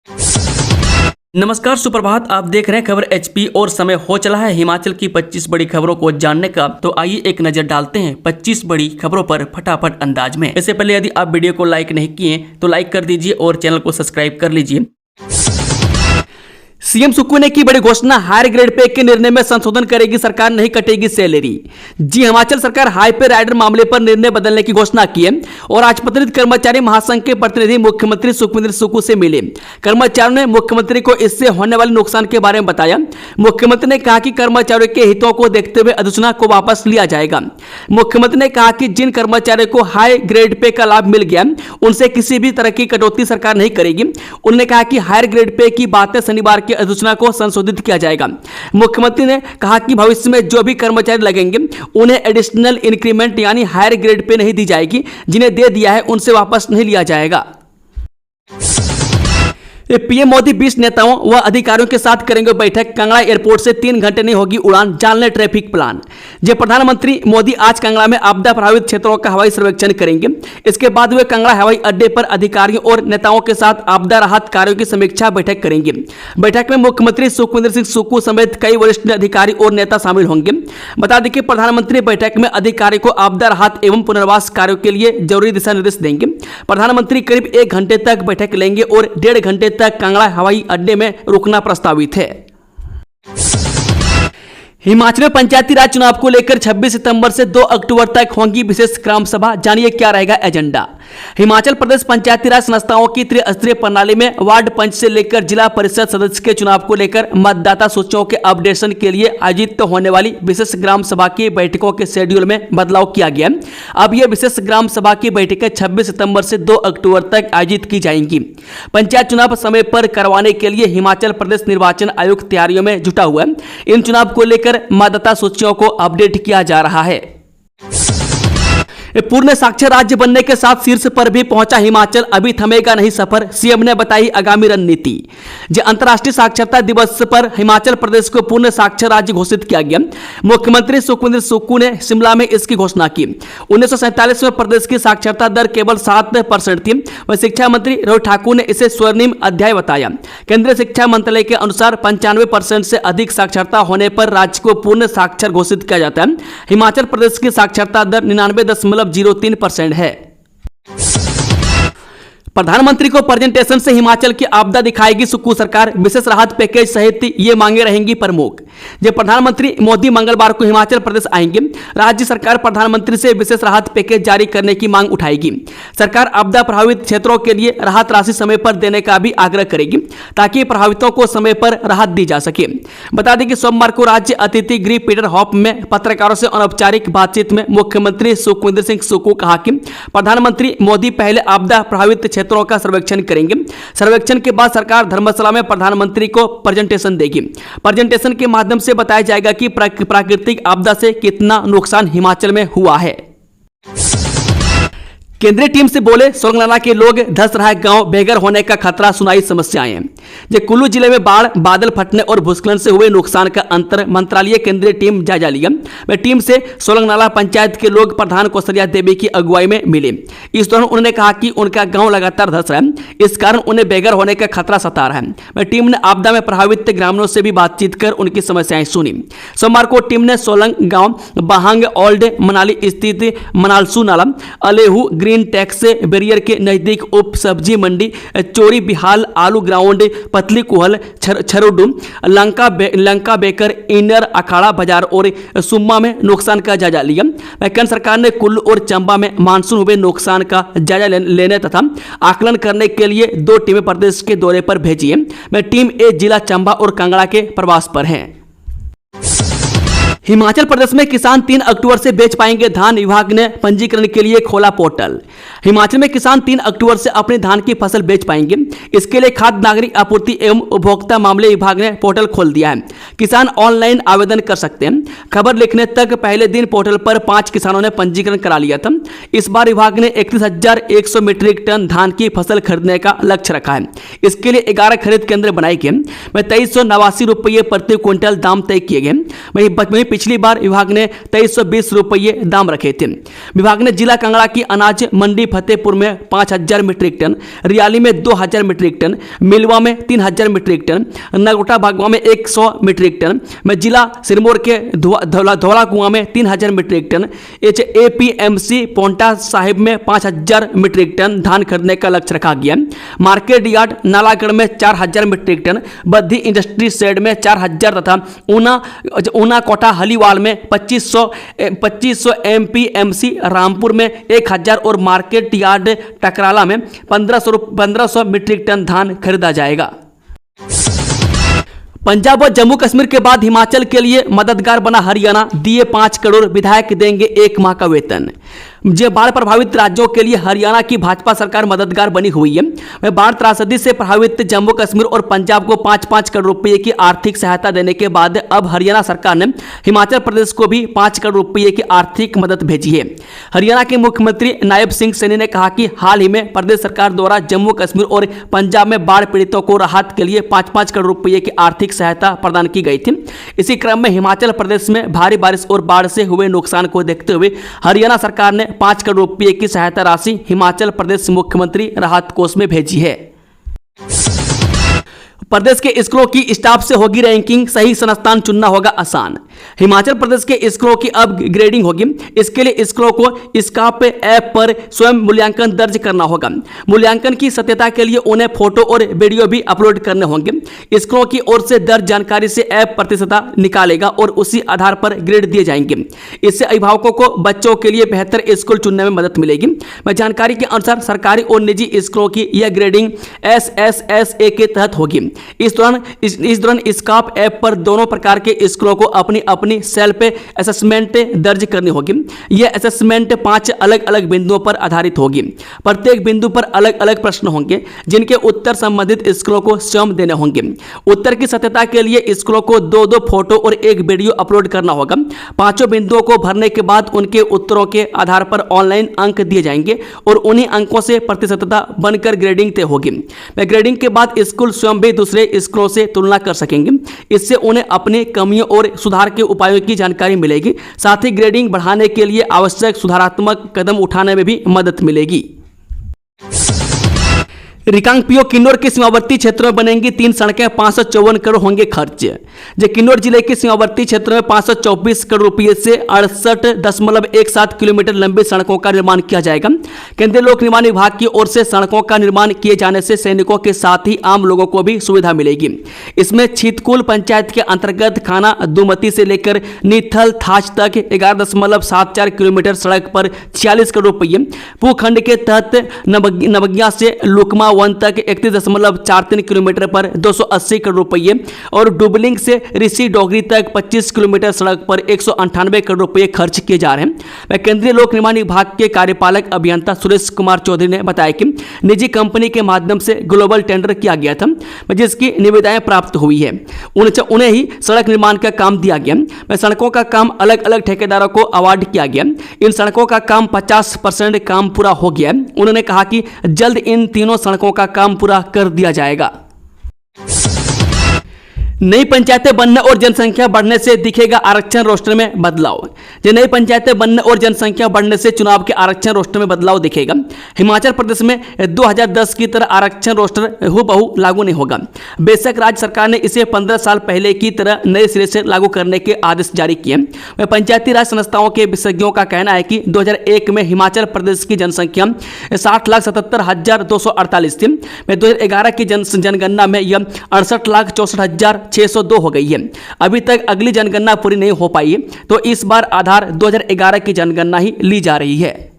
नमस्कार, सुप्रभात। आप देख रहे हैं खबर एचपी और समय हो चला है हिमाचल की 25 बड़ी खबरों को जानने का। तो आइए एक नजर डालते हैं 25 बड़ी खबरों पर फटाफट अंदाज में। इससे पहले यदि आप वीडियो को लाइक नहीं किए तो लाइक कर दीजिए और चैनल को सब्सक्राइब कर लीजिए। सीएम सुक्खू ने की बड़ी घोषणा, हायर ग्रेड पे के निर्णय में संशोधन करेगी सरकार, नहीं कटेगी सैलरी। जी, हिमाचल सरकार हाई पे राइडर मामले पर निर्णय बदलने की घोषणा की है और आज पत्रित कर्मचारी महासंघ के प्रतिनिधि मुख्यमंत्री सुखविंदर सुक्खू से मिले। कर्मचारियों ने मुख्यमंत्री को इससे होने वाले नुकसान के बारे में बताया। मुख्यमंत्री ने कहा कि कर्मचारियों के हितों को देखते हुए अधिसूचना को वापस लिया जाएगा। मुख्यमंत्री ने कहा कि जिन कर्मचारियों को हाई ग्रेड पे का लाभ मिल गया उनसे किसी भी तरह की कटौती सरकार नहीं करेगी। उन्होंने कहा कि हायर ग्रेड पे की बातें शनिवार की अधिसूचना को संशोधित किया जाएगा। मुख्यमंत्री ने कहा कि भविष्य में जो भी कर्मचारी लगेंगे उन्हें एडिशनल इंक्रीमेंट यानी हायर ग्रेड पे नहीं दी जाएगी। जिन्हें दे दिया है उनसे वापस नहीं लिया जाएगा। पीएम मोदी 20 नेताओं व अधिकारियों के साथ करेंगे बैठक। कांगड़ा एयरपोर्ट से 3 घंटे नहीं होगी उड़ान, जान लें ट्रैफिक प्लान। जब प्रधानमंत्री मोदी आज कांगड़ा में आपदा प्रभावित क्षेत्रों का हवाई सर्वेक्षण करेंगे। इसके बाद वे कांगड़ा हवाई अड्डे पर अधिकारियों और नेताओं के साथ आपदा राहत कार्यों की समीक्षा बैठक करेंगे। बैठक में मुख्यमंत्री सुखविंदर सिंह सुक्खू समेत कई वरिष्ठ अधिकारी और नेता शामिल होंगे। बता दें कि प्रधानमंत्री बैठक में अधिकारी को आपदा राहत एवं पुनर्वास कार्यों के लिए जरूरी दिशा निर्देश देंगे। प्रधानमंत्री करीब 1 घंटे तक बैठक लेंगे और 1.5 घंटे तक कांगड़ा हवाई अड्डे में रुकना प्रस्तावित है। हिमाचल में पंचायती राज चुनाव को लेकर 26 सितंबर से 2 अक्टूबर तक होंगी विशेष ग्राम सभा। जानिए क्या रहेगा एजेंडा। हिमाचल प्रदेश पंचायती राज संस्थाओं की त्रिस्तरीय प्रणाली में वार्ड पंच से लेकर जिला परिषद सदस्य के चुनाव को लेकर मतदाता सूचियों के अपडेशन के लिए आयोजित होने वाली विशेष ग्राम सभा की बैठकों के शेड्यूल में बदलाव किया गया। अब यह विशेष ग्राम सभा की बैठकें 26 सितंबर से 2 अक्टूबर तक आयोजित की जाएंगी। पंचायत चुनाव समय पर करवाने के लिए हिमाचल प्रदेश निर्वाचन आयोग तैयारियों में जुटा हुआ है। इन चुनाव को लेकर मतदाता सूचियों को अपडेट किया जा रहा है। पूर्ण साक्षर राज्य बनने के साथ शीर्ष पर भी पहुंचा हिमाचल, अभी थमेगा नहीं सफर, सीएम ने बताई आगामी रणनीति। जो अंतर्राष्ट्रीय साक्षरता दिवस पर हिमाचल प्रदेश को पूर्ण साक्षर राज्य घोषित किया गया। मुख्यमंत्री सुखविंदर सुक्खू ने शिमला में इसकी घोषणा की। 1947 में प्रदेश की साक्षरता दर केवल 7% थी। वह शिक्षा मंत्री रोहित ठाकुर ने इसे स्वर्णिम अध्याय बताया। केंद्रीय शिक्षा मंत्रालय के अनुसार 95% से अधिक साक्षरता होने पर राज्य को पूर्ण साक्षर घोषित किया जाता है। हिमाचल प्रदेश की साक्षरता दर 99.03% है। प्रधानमंत्री को प्रेजेंटेशन से हिमाचल की आपदा दिखाएगी सुक्खू सरकार, विशेष राहत पैकेज सहित ये मांगे रहेंगी प्रमुख। जब प्रधानमंत्री मोदी मंगलवार को हिमाचल प्रदेश आएंगे, राज्य सरकार प्रधानमंत्री से विशेष राहत पैकेज जारी करने की मांग उठाएगी। सरकार आपदा प्रभावित क्षेत्रों के लिए राहत राशि समय पर देने का भी आग्रह करेगी ताकि प्रभावितों को समय पर राहत दी जा सके। बता दें कि सोमवार को राज्य अतिथि गृह पीटर हॉप में पत्रकारों से अनौपचारिक बातचीत में मुख्यमंत्री सुखविंदर सिंह सुक्खू कहा कि प्रधानमंत्री मोदी पहले आपदा प्रभावित क्षेत्रों का सर्वेक्षण करेंगे। सर्वेक्षण के बाद सरकार धर्मशाला में प्रधानमंत्री को प्रेजेंटेशन देगी। प्रेजेंटेशन के माध्यम से बताया जाएगा कि प्राकृतिक आपदा से कितना नुकसान हिमाचल में हुआ है। केंद्रीय टीम से बोले सोलंगनाला के लोग, धस रहा है गांव, बेघर होने का खतरा, सुनाई समस्याएं। कुल्लू जिले में बाढ़, बादल फटने और भूस्खलन से हुए नुकसान का अंतर मंत्रालय केंद्रीय टीम जायजा लिया। वह टीम से सोलंगनाला पंचायत के लोग प्रधान कौशल्या देवी की अगुवाई में मिले। इस दौरान उन्होंने कहा कि उनका गांव लगातार धस रहा है, इस कारण उन्हें बेघर होने का खतरा सता रहा है। वह टीम ने आपदा में प्रभावित ग्रामीणों से भी बातचीत कर उनकी समस्याएं सुनी। सोमवार को टीम ने सोलंग गांव, बाहंग, ओल्ड मनाली स्थित मनालसू नाला, अलेहू ग्रीन टैक्स बैरियर के नजदीक उप सब्जी मंडी, चोरी बिहाल आलू ग्राउंड, पतली कुहल, छरोडू, लंका बेकर, इनर अखाड़ा बाजार और सुम्मा में नुकसान का जायजा लिया। केंद्र सरकार ने कुल्लू और चंबा में मानसून हुए नुकसान का जायजा लेने तथा आकलन करने के लिए 2 टीमें प्रदेश के दौरे पर भेजी है। टीम ए जिला चंबा और कांगड़ा के प्रवास पर है। हिमाचल प्रदेश में किसान 3 अक्टूबर से बेच पाएंगे धान, विभाग ने पंजीकरण के लिए खोला पोर्टल। हिमाचल में किसान 3 अक्टूबर से अपने धान की फसल बेच पाएंगे। इसके लिए खाद्य नागरिक आपूर्ति एवं उपभोक्ता मामले विभाग ने पोर्टल खोल दिया है। किसान ऑनलाइन आवेदन कर सकते हैं। खबर लिखने तक पहले दिन पोर्टल पर 5 किसानों ने पंजीकरण करा लिया था। इस बार विभाग ने 31,100 मीट्रिक टन धान की फसल खरीदने का लक्ष्य रखा है। इसके लिए 11 खरीद केंद्र बनाए गए। 2389 रुपये प्रति क्विंटल दाम तय किए गए। वहीं पिछली बार विभाग ने 2320 रुपये दाम रखे थे। विभाग ने जिला कांगड़ा की अनाज मंडी फतेहपुर में 5000 मीट्रिक टन, रियाली में 2000 मीट्रिक टन, मिलवा में 3000 मीट्रिक टन, नगोटा भागवा में 100 मीट्रिक टन, में जिला सिरमौर के धौला कुआं में 3000 metric ton, APMC Ponta Sahib में 5000 मीट्रिक टन धान खरीदने का लक्ष्य रखा गया। मार्केट यार्ड नालागढ़ में 4000 मीट्रिक टन, बद्धी इंडस्ट्री शेड में 4000 तथा ऊना कोटा हलीवाल में 2500 MPMC रामपुर में 1000 और मार्केट यार्ड टकराला में 1500 मीट्रिक टन धान खरीदा जाएगा। पंजाब और जम्मू कश्मीर के बाद हिमाचल के लिए मददगार बना हरियाणा, दिए 5 करोड़, विधायक देंगे 1 माह का वेतन। जो बाढ़ प्रभावित राज्यों के लिए हरियाणा की भाजपा सरकार मददगार बनी हुई है। वह बाढ़ त्रासदी से प्रभावित जम्मू कश्मीर और पंजाब को 5-5 करोड़ रुपए की आर्थिक सहायता देने के बाद अब हरियाणा सरकार ने हिमाचल प्रदेश को भी 5 करोड़ रुपए की आर्थिक मदद भेजी है। हरियाणा के मुख्यमंत्री नायब सिंह सैनी ने कहा कि हाल ही में प्रदेश सरकार द्वारा जम्मू कश्मीर और पंजाब में बाढ़ पीड़ितों को राहत के लिए 5-5 करोड़ रुपए की आर्थिक सहायता प्रदान की गई थी। इसी क्रम में हिमाचल प्रदेश में भारी बारिश और बाढ़ से हुए नुकसान को देखते हुए हरियाणा सरकार ने 5 करोड़ रुपये की सहायता राशि हिमाचल प्रदेश मुख्यमंत्री राहत कोष में भेजी है। प्रदेश के स्कूलों की स्टाफ से होगी रैंकिंग, सही संस्थान चुनना होगा आसान। हिमाचल प्रदेश के स्कूलों की अब ग्रेडिंग होगी। इसके लिए स्कूलों को स्काप ऐप पर स्वयं मूल्यांकन दर्ज करना होगा। मूल्यांकन की सत्यता के लिए उन्हें फोटो और वीडियो भी अपलोड करने होंगे। स्कूलों की ओर से दर्ज जानकारी से ऐप प्रतिशतता निकालेगा और उसी आधार पर ग्रेड दिए जाएंगे। इससे अभिभावकों को बच्चों के लिए बेहतर स्कूल चुनने में मदद मिलेगी। जानकारी के अनुसार सरकारी और निजी स्कूलों की यह ग्रेडिंग SSSA के तहत होगी। इस दौरान स्काप ऐप पर दोनों प्रकार के स्कूलों को अपनी सेल्फ असेसमेंट दर्ज करनी होगी। यह असेसमेंट 5 अलग अलग बिंदुओं पर आधारित होगी। प्रत्येक बिंदु पर अलग अलग प्रश्न होंगे जिनके उत्तर संबंधित स्कूलों को स्वयं देने होंगे। उत्तर की सत्यता के लिए स्कूलों को 2 फोटो और 1 वीडियो अपलोड करना होगा। 5 बिंदुओं को भरने के बाद उनके उत्तरों के आधार पर ऑनलाइन अंक दिए जाएंगे और उन्हीं अंकों से प्रतिशतता बनकर ग्रेडिंग तय होगी। ग्रेडिंग के बाद स्कूल स्वयं भी दूसरे स्कूलों से तुलना कर सकेंगे। इससे उन्हें अपनी कमियों और सुधार के उपायों की जानकारी मिलेगी। साथ ही ग्रेडिंग बढ़ाने के लिए आवश्यक सुधारात्मक कदम उठाने में भी मदद मिलेगी। रिकांगपिओ किन्नौर के सीमावर्ती क्षेत्रों में बनेंगी 3 सड़कें, 554 करोड़ होंगे खर्च। जो किन्नौर जिले के सीमावर्ती क्षेत्रों में 524 करोड़ रुपये से 68.17 किलोमीटर लंबी सड़कों का निर्माण किया जाएगा। केंद्रीय लोक निर्माण विभाग की ओर से सड़कों का निर्माण किए जाने से सैनिकों के साथ ही आम लोगों को भी सुविधा मिलेगी। इसमें छितकुल पंचायत के अंतर्गत खाना दुमती से लेकर नीथल थाच तक 11.74 किलोमीटर सड़क पर 46 करोड़ रुपये, भूखंड के तहत नवगिया से लुकमा वन तक 31.43 किलोमीटर पर 280 करोड़ रुपये और डुबलिंग से ऋषि डोगरी तक 25 किलोमीटर सड़क पर 198 करोड़ रुपये खर्च किए जा रहे हैं। केंद्रीय लोक निर्माण विभाग के कार्यपालक अभियंता सुरेश कुमार चौधरी ने बताया कि निजी कंपनी के माध्यम से ग्लोबल टेंडर किया गया था, जिसकी निविदाएं प्राप्त हुई है। उन्हें ही सड़क निर्माण का काम दिया गया। सड़कों का काम अलग अलग ठेकेदारों को अवार्ड किया गया। इन सड़कों का काम 50% काम पूरा हो गया। उन्होंने कहा कि जल्द इन तीनों सड़कों का काम पूरा कर दिया जाएगा। नई पंचायतें बनने और जनसंख्या बढ़ने से दिखेगा आरक्षण रोस्टर में बदलाव। नई पंचायतें बनने और जनसंख्या बढ़ने से चुनाव के आरक्षण रोस्टर में बदलाव दिखेगा। हिमाचल प्रदेश में 2010 की तरह आरक्षण रोस्टर हूबहू लागू नहीं होगा। बेशक राज्य सरकार ने इसे 15 साल पहले की तरह नए सिरे से लागू करने के आदेश जारी किए। पंचायती राज संस्थाओं के विशेषज्ञों का कहना है कि 2001 में हिमाचल प्रदेश की जनसंख्या 60,77,248 थी। 2011 की जनगणना में यह 68,64,602 हो गई है। अभी तक अगली जनगणना पूरी नहीं हो पाई है, तो इस बार आधार 2011 की जनगणना ही ली जा रही है।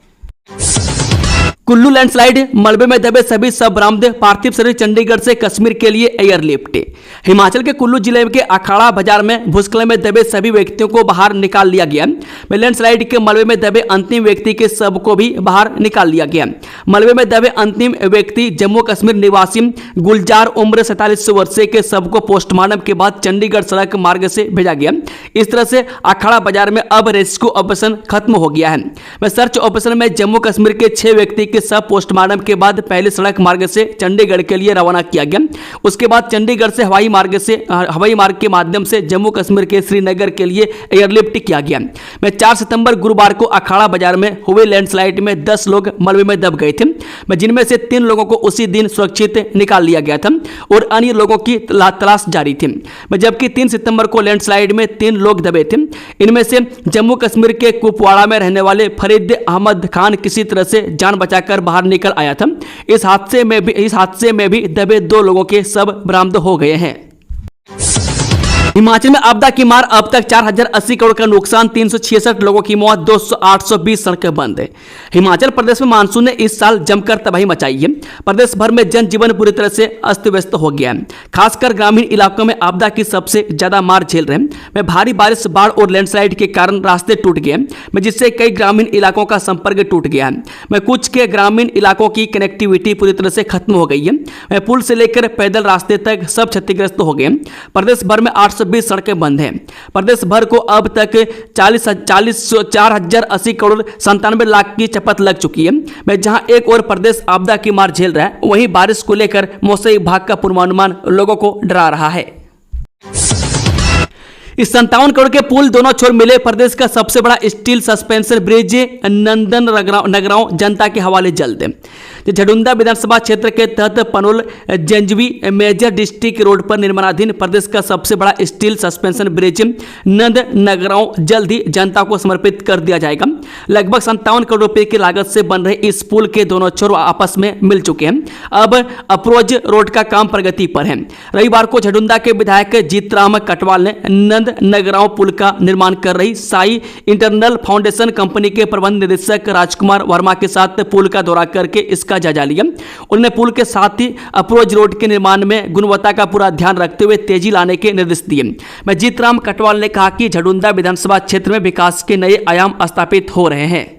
कुल्लू लैंडस्लाइड, मलबे में दबे सभी सब बरामद, पार्थिव शरीर चंडीगढ़ से कश्मीर के लिए एयरलिफ्ट। हिमाचल के कुल्लू जिले के अखाड़ा बाजार में भूस्खलन में दबे सभी व्यक्तियों को बाहर निकाल लिया गया। लैंडस्लाइड के मलबे में दबे अंतिम व्यक्ति के शव को भी बाहर निकाल लिया गया। मलबे में दबे अंतिम व्यक्ति जम्मू कश्मीर निवासी गुलजार उम्र 47 वर्षीय के शव को पोस्टमार्टम के बाद चंडीगढ़ सड़क मार्ग से भेजा गया। इस तरह से अखाड़ा बाजार में अब रेस्क्यू ऑपरेशन खत्म हो गया है। सर्च ऑपरेशन में जम्मू कश्मीर के 6 व्यक्ति के शव पोस्टमार्टम के बाद पहले सड़क मार्ग से चंडीगढ़ के लिए रवाना किया गया। उसके बाद चंडीगढ़ से हवाई मार्ग के माध्यम से जम्मू कश्मीर के श्रीनगर के लिए एयरलिफ्ट किया गया। 4 सितंबर गुरुवार को अखाड़ा बाजार में हुए लैंडस्लाइड में 10 लोग मलबे में दब गए थे, जिनमें से 3 लोगों को उसी दिन सुरक्षित निकाल लिया गया था और अन्य लोगों की तलाश जारी थी। जबकि 3 सितंबर को लैंडस्लाइड में 3 लोग दबे थे। इनमें से जम्मू कश्मीर के कुपवाड़ा में रहने वाले फरीद अहमद खान किसी तरह से जान बचाकर बाहर निकल आया था। इस हादसे में भी दबे 2 लोगों के शव बरामद हो गए हैं। हिमाचल में आपदा की मार, अब तक 4080 करोड़ का नुकसान, 366 लोगों की मौत, 820 सड़कें बंद। हिमाचल प्रदेश में मानसून ने इस साल जमकर तबाही मचाई है। प्रदेश भर में जनजीवन पूरी तरह से अस्त व्यस्त हो गया है। खासकर ग्रामीण इलाकों में आपदा की सबसे ज्यादा मार झेल रहे हैं। भारी बारिश, बाढ़ और लैंडस्लाइड के कारण रास्ते टूट गए, जिससे कई ग्रामीण इलाकों का संपर्क टूट गया है। कुछ के ग्रामीण इलाकों की कनेक्टिविटी पूरी तरह से खत्म हो गई है। पुल से लेकर पैदल रास्ते तक सब क्षतिग्रस्त हो गए। प्रदेश भर में 820 सड़कें बंद हैं। प्रदेश भर को अब तक 4080 करोड़ 97 लाख की चपत लग चुकी है। जहां एक और प्रदेश आपदा की मार झेल रहा है, वहीं बारिश को लेकर मौसम विभाग का पूर्वानुमान लोगों को डरा रहा है। इस 57 करोड़ के पुल दोनों छोर मिले। प्रदेश का सबसे बड़ा स्टील सस्पेंशन ब्रिज नंदन नगरांव जनता के हवाले जल्द। झडुंदा विधानसभा क्षेत्र के तहत पनोल जंजवी मेजर डिस्ट्रिक्ट रोड पर निर्माणाधीन प्रदेश का सबसे बड़ा स्टील सस्पेंशन ब्रिज नंद नगरांव जल्द ही जनता को समर्पित कर दिया जाएगा। लगभग 57 करोड़ रुपए की लागत से बन रहे इस पुल के दोनों छोर आपस में मिल चुके हैं। अब अप्रोच रोड का काम प्रगति पर है। रविवार को झडुंदा के विधायक जीतराम कटवाल ने नंद नगरांव पुल का निर्माण कर रही साई इंटरनल फाउंडेशन कंपनी के प्रबंध निदेशक राजकुमार वर्मा के साथ पुल का दौरा करके इसका जायजा लिया। उन्होंने पुल के साथ ही अप्रोच रोड के निर्माण में गुणवत्ता का पूरा ध्यान रखते हुए तेजी लाने के निर्देश दिए। जीतराम कटवाल ने कहा कि झडुंदा विधानसभा क्षेत्र में विकास के नए आयाम स्थापित हो रहे हैं।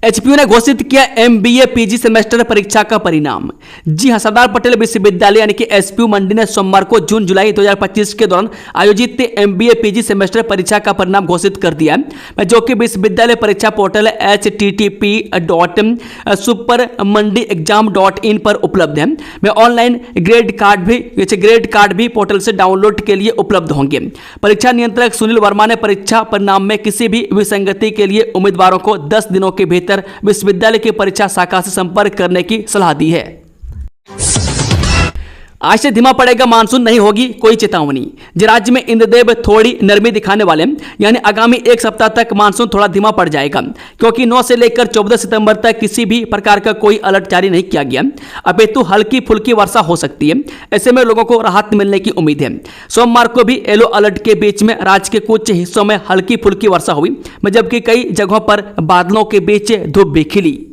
एचपीयू ने घोषित किया एमबीए पीजी सेमेस्टर परीक्षा का परिणाम। जी हां, सरदार पटेल विश्वविद्यालय यानी कि एचपीयू मंडी ने सोमवार को जून जुलाई 2025 के दौरान आयोजित एमबीए पीजी सेमेस्टर परीक्षा का परिणाम घोषित कर दिया है, जो कि विश्वविद्यालय परीक्षा पोर्टल http://supermandiexam.in पर उपलब्ध है। ऑनलाइन ग्रेड कार्ड भी पोर्टल से डाउनलोड के लिए उपलब्ध होंगे। परीक्षा नियंत्रक सुनील वर्मा ने परीक्षा परिणाम में किसी भी विसंगति के लिए उम्मीदवारों को 10 दिनों के भीतर विश्वविद्यालय की परीक्षा शाखा से संपर्क करने की सलाह दी है। आज से धीमा पड़ेगा मानसून, नहीं होगी कोई चेतावनी। राज्य में इंद्रदेव थोड़ी नरमी दिखाने वाले, यानी आगामी एक सप्ताह तक मानसून थोड़ा धीमा पड़ जाएगा, क्योंकि 9 से लेकर 14 सितंबर तक किसी भी प्रकार का कोई अलर्ट जारी नहीं किया गया। अपितु हल्की फुल्की वर्षा हो सकती है। ऐसे में लोगों को राहत मिलने की उम्मीद है। सोमवार को भी येलो अलर्ट के बीच में राज्य के कुछ हिस्सों में हल्की फुल्की वर्षा हुई, जबकि कई जगहों पर बादलों के बीच धूप भी खिली।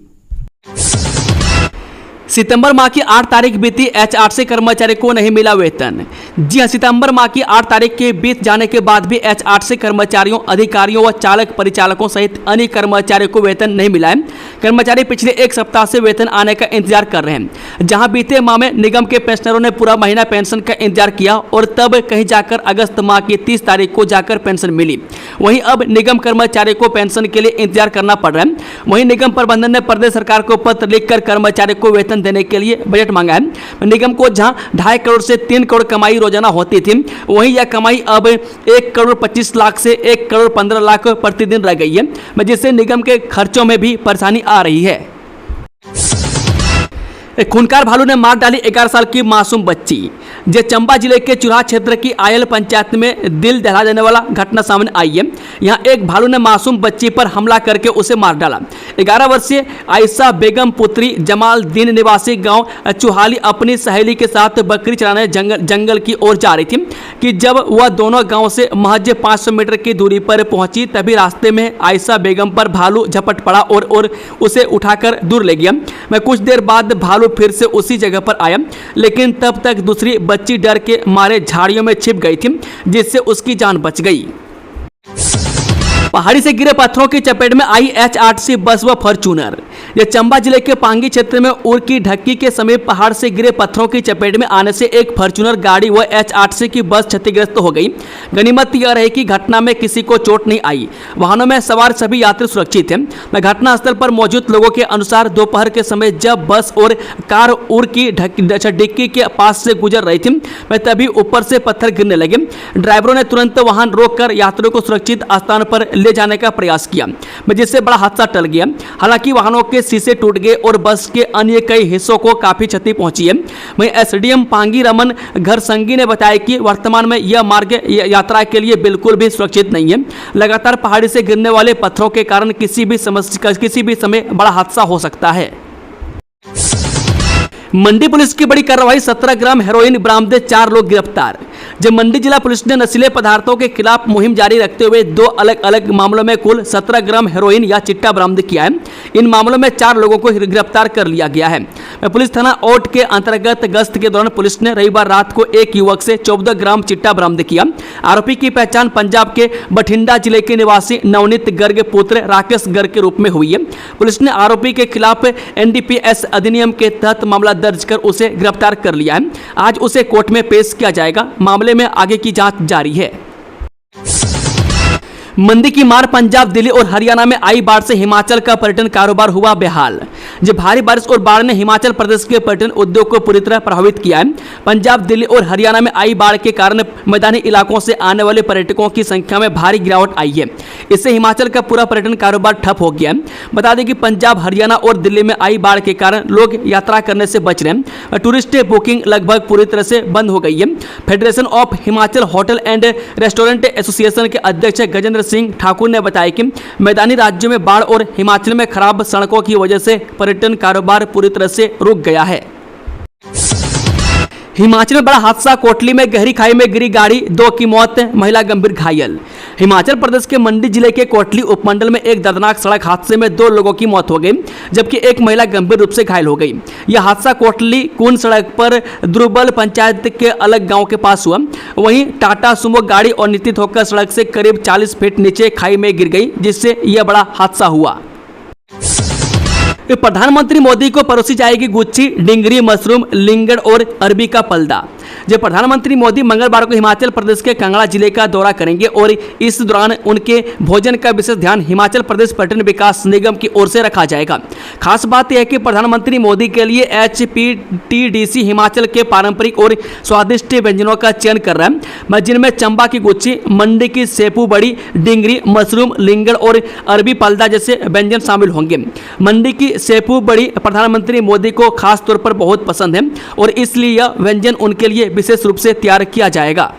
सितंबर माह की 8 तारीख बीती, एचआरसी कर्मचारी को नहीं मिला वेतन। जी हां, सितंबर माह की 8 तारीख के बीत जाने के बाद भी एचआरसी कर्मचारियों, अधिकारियों व चालक परिचालकों सहित अन्य कर्मचारियों को वेतन नहीं मिला है। कर्मचारी पिछले एक सप्ताह से वेतन आने का इंतजार कर रहे हैं। जहां बीते माह में निगम के पेंशनरों ने पूरा महीना पेंशन का इंतजार किया और तब कहीं जाकर अगस्त माह की 30 तारीख को जाकर पेंशन मिली। वहीं अब निगम कर्मचारी को पेंशन के लिए इंतजार करना पड़ रहा है। वहीं निगम प्रबंधन ने प्रदेश सरकार को पत्र लिखकर कर्मचारी को वेतन देने के लिए बजट मांगा है। निगम को जहां 2.5 करोड़ से 3 करोड़ कमाई रोजाना होती थी, वहीं यह कमाई अब 1 करोड़ 25 लाख से 1 करोड़ 15 लाख प्रतिदिन रह गई है, जिससे निगम के खर्चों में भी परेशानी आ रही है। एक खूंखार भालू ने मार डाली 11 साल की मासूम बच्ची। चंबा जिले के चुराह क्षेत्र की आयल पंचायत में दिल दहला देने वाला घटना सामने आई है। यहाँ एक भालू ने मासूम बच्ची पर हमला करके उसे मार डाला। 11 वर्षीय आयशा बेगम पुत्री जमालदीन निवासी गांव चुहाली अपनी सहेली के साथ बकरी चराने जंगल की ओर जा रही थी कि जब वह दोनों गांव से महज 500 मीटर की दूरी पर पहुंची, तभी रास्ते में आयशा बेगम पर भालू झपट पड़ा और उसे उठाकर दूर ले गया। कुछ देर बाद भालू फिर से उसी जगह पर आया, लेकिन तब तक दूसरी बच्ची डर के मारे झाड़ियों में छिप गई थी, जिससे उसकी जान बच गई। पहाड़ी से गिरे पत्थरों की चपेट में आई एचआरटीसी बस व फॉर्च्यूनर। ये चंबा जिले के पांगी क्षेत्र में उर की ढक्की के समीप पहाड़ से गिरे पत्थरों की चपेट में आने से एक फॉर्च्यूनर गाड़ी व H8 की बस क्षतिग्रस्त हो गई। गनीमत यह रही कि घटना में किसी को चोट नहीं आई। वाहनों में सवार सभी यात्री सुरक्षित हैं। घटनास्थल पर मौजूद लोगों के अनुसार दोपहर के समय जब बस और कार उर की डिक्की के पास से गुजर रही थी, तभी ऊपर से पत्थर गिरने लगे। ड्राइवरों ने तुरंत वाहन रोककर यात्रियों को सुरक्षित स्थान पर ले जाने का प्रयास किया, जिससे बड़ा हादसा टल गया। हालांकि वाहनों के शीशे टूट गए और बस के अन्य कई हिस्सों को काफी क्षति पहुंची है। वहीं एसडीएम पांगी रमन घरसंगी ने बताया कि वर्तमान में यह मार्ग यात्रा के लिए बिल्कुल भी सुरक्षित नहीं है। लगातार पहाड़ी से गिरने वाले पत्थरों के कारण किसी भी समय बड़ा हादसा हो सकता है। मंडी पुलिस की बड़ी कार्रवाई, 17 ग्राम हेरोइन बरामद, 4 लोग गिरफ्तार। जब मंडी जिला पुलिस ने नशीले पदार्थों के खिलाफ मुहिम जारी रखते हुए 2 अलग अलग मामलों में कुल 17 ग्राम हेरोइन या चिट्टा बरामद किया है। इन मामलों में 4 लोगों को गिरफ्तार कर लिया गया है। पुलिस थाना ओट के अंतर्गत गश्त के दौरान पुलिस ने रविवार रात को एक युवक से 14 ग्राम चिट्टा बरामद किया। आरोपी की पहचान पंजाब के बठिंडा जिले के निवासी नवनीत गर्ग पुत्र राकेश गर्ग के रूप में हुई है। पुलिस ने आरोपी के खिलाफ NDPS अधिनियम के तहत मामला दर्ज कर उसे गिरफ्तार कर लिया है। आज उसे कोर्ट में पेश किया जाएगा। मामले में आगे की जांच जारी है। मंदी की मार, पंजाब, दिल्ली और हरियाणा में आई बाढ़ से हिमाचल का पर्यटन कारोबार हुआ बेहाल। जब भारी बारिश और बाढ़ ने हिमाचल प्रदेश के पर्यटन उद्योग को पूरी तरह प्रभावित किया है। पंजाब, दिल्ली और हरियाणा में आई बाढ़ के कारण मैदानी इलाकों से आने वाले पर्यटकों की संख्या में भारी गिरावट आई है। इससे हिमाचल का पूरा पर्यटन कारोबार ठप हो गया है। बता दें कि पंजाब, हरियाणा और दिल्ली में आई बाढ़ के कारण लोग यात्रा करने से बच रहे हैं। टूरिस्ट बुकिंग लगभग पूरी तरह से बंद हो गई है। Federation of Himachal hotel and restaurant association के अध्यक्ष गजेंद्र सिंह ठाकुर ने बताया कि मैदानी राज्यों में बाढ़ और हिमाचल में खराब सड़कों की वजह से पर्यटन कारोबार पूरी तरह से रुक गया है। हिमाचल में बड़ा हादसा, कोटली में गहरी खाई में गिरी गाड़ी, 2 की मौत, महिला गंभीर घायल। हिमाचल प्रदेश के मंडी जिले के कोटली उपमंडल में एक दर्दनाक सड़क हादसे में 2 लोगों की मौत हो गई, जबकि एक महिला गंभीर रूप से घायल हो गई। यह हादसा कोटली कून सड़क पर द्रुबल पंचायत के अलग गांव के पास हुआ। वहीं टाटा सुमो गाड़ी अनियंत्रित होकर सड़क से करीब 40 फीट नीचे खाई में गिर गई, जिससे यह बड़ा हादसा हुआ। प्रधानमंत्री मोदी को परोसी जाएगी गुच्छी, डिंगरी, मशरूम, लिंगड़ और अरबी का पलदा। जब प्रधानमंत्री मोदी मंगलवार को हिमाचल प्रदेश के कांगड़ा जिले का दौरा करेंगे और इस दौरान उनके भोजन का विशेष ध्यान हिमाचल प्रदेश पर्यटन विकास निगम की ओर से रखा जाएगा। खास बात यह है कि प्रधानमंत्री मोदी के लिए HPTDC हिमाचल के पारंपरिक और स्वादिष्ट व्यंजनों का चयन कर रहा है, जिनमें चंबा की गुच्छी, मंडी की सेपू बड़ी, डिंगरी, मशरूम, लिंगड़ और अरबी पलदा जैसे व्यंजन शामिल होंगे। मंडी की सेपू बड़ी प्रधानमंत्री मोदी को खास तौर पर बहुत पसंद है और इसलिए यह व्यंजन उनके लिए विशेष रूप से तैयार किया जाएगा।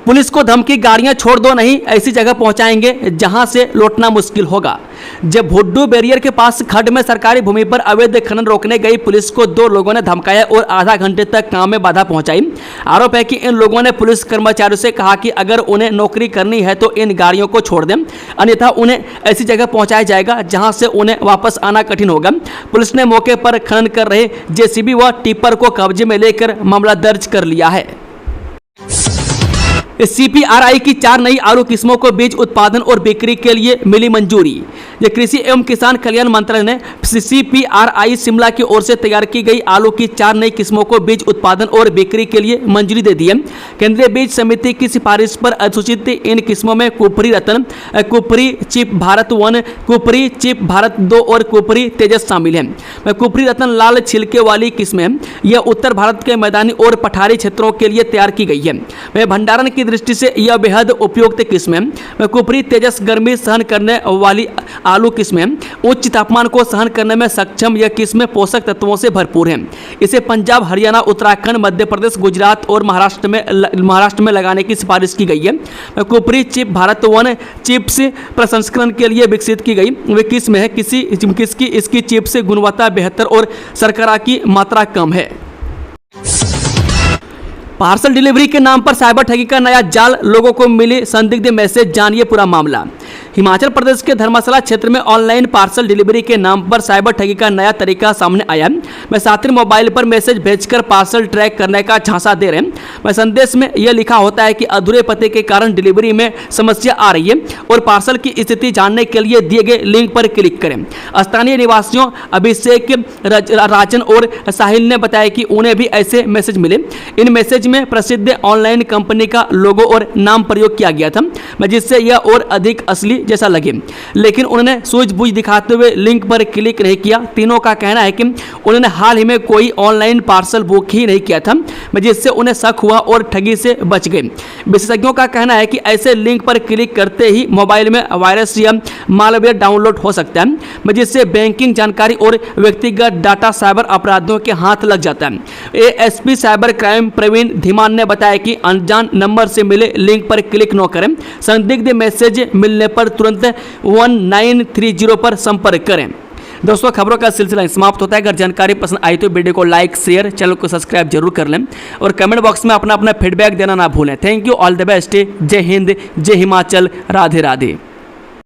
पुलिस को धमकी, गाड़ियां छोड़ दो, नहीं ऐसी जगह पहुंचाएंगे जहां से लौटना मुश्किल होगा। जब भुड्डू बैरियर के पास खड्ड में सरकारी भूमि पर अवैध खनन रोकने गई पुलिस को 2 लोगों ने धमकाया और आधा घंटे तक काम में बाधा पहुंचाई। आरोप है कि इन लोगों ने पुलिस कर्मचारियों से कहा कि अगर उन्हें नौकरी करनी है तो इन गाड़ियों को छोड़ दें, अन्यथा उन्हें ऐसी जगह पहुंचाया जाएगा जहां से उन्हें वापस आना कठिन होगा। पुलिस ने मौके पर खनन कर रहे JCB व टिप्पर को कब्जे में लेकर मामला दर्ज कर लिया है। CPRI की 4 नई आलू किस्मों को बीज उत्पादन और बिक्री के लिए मिली मंजूरी। ये कृषि एवं किसान कल्याण मंत्रालय ने CPRI शिमला की ओर से तैयार की गई आलू की 4 नई किस्मों को बीज उत्पादन और बिक्री के लिए मंजूरी दे दी है। केंद्रीय बीज समिति की सिफारिश पर अधिसूचित इन किस्मों में कुफरी रतन, कुफरी चिप भारत 1, कुफरी चिप भारत 2 और कुफरी तेजस शामिल है। कुफरी रतन लाल छिलके वाली किस्म है। यह उत्तर भारत के मैदानी और पठारी क्षेत्रों के लिए तैयार की गई है। वह भंडारण की दृष्टि से यह बेहद उपयुक्त किस्म है। कुफरी तेजस गर्मी सहन करने वाली आलू किस्म है। उच्च तापमान को सहन करने में सक्षम यह किस्म पोषक तत्वों से भरपूर है। इसे पंजाब, हरियाणा, उत्तराखंड, मध्य प्रदेश, गुजरात और महाराष्ट्र में लगाने की सिफारिश की गई है। कुफरी चिप भारत 1 चिप्स प्रसंस्करण के लिए विकसित की गई वे किस्म है। इसकी चिप्स गुणवत्ता बेहतर और शर्करा की मात्रा कम है। पार्सल डिलीवरी के नाम पर साइबर ठगी का नया जाल, लोगों को मिली संदिग्ध मैसेज, जानिए पूरा मामला। हिमाचल प्रदेश के धर्मशाला क्षेत्र में ऑनलाइन पार्सल डिलीवरी के नाम पर साइबर ठगी का नया तरीका सामने आया है। मुसाफिर मोबाइल पर मैसेज भेजकर पार्सल ट्रैक करने का झांसा दे रहे हैं। संदेश में यह लिखा होता है कि अधूरे पते के कारण डिलीवरी में समस्या आ रही है और पार्सल की स्थिति जानने के लिए दिए गए लिंक पर क्लिक करें। स्थानीय निवासियों अभिषेक, राजन और साहिल ने बताया कि उन्हें भी ऐसे मैसेज मिले। इन मैसेज में प्रसिद्ध ऑनलाइन कंपनी का लोगो और नाम प्रयोग किया गया था, जिससे यह और अधिक असली जैसा लगे, लेकिन उन्होंने सूझबूझ दिखाते हुए लिंक पर क्लिक नहीं किया। तीनों का कहना है कि उन्होंने हाल ही में कोई ऑनलाइन पार्सल बुक ही नहीं किया था, जिससे उन्हें शक हुआ और ठगी से बच गए। विशेषज्ञों का कहना है कि ऐसे लिंक पर क्लिक करते ही मोबाइल में वायरस या मालवेयर डाउनलोड हो सकता है, जिससे बैंकिंग जानकारी और व्यक्तिगत डाटा साइबर अपराधियों के हाथ लग जाता है। ASP cyber crime Praveen Dhiman ने बताया कि अनजान नंबर से मिले लिंक पर क्लिक न करें। संदिग्ध मैसेज मिलने पर तुरंत 1930 पर संपर्क करें। दोस्तों, खबरों का सिलसिला समाप्त होता है। अगर जानकारी पसंद आई तो वीडियो को लाइक, शेयर, चैनल को सब्सक्राइब जरूर कर लें और कमेंट बॉक्स में अपना फीडबैक देना ना भूलें। Thank you, all the best. जय हिंद, जय हिमाचल, राधे राधे।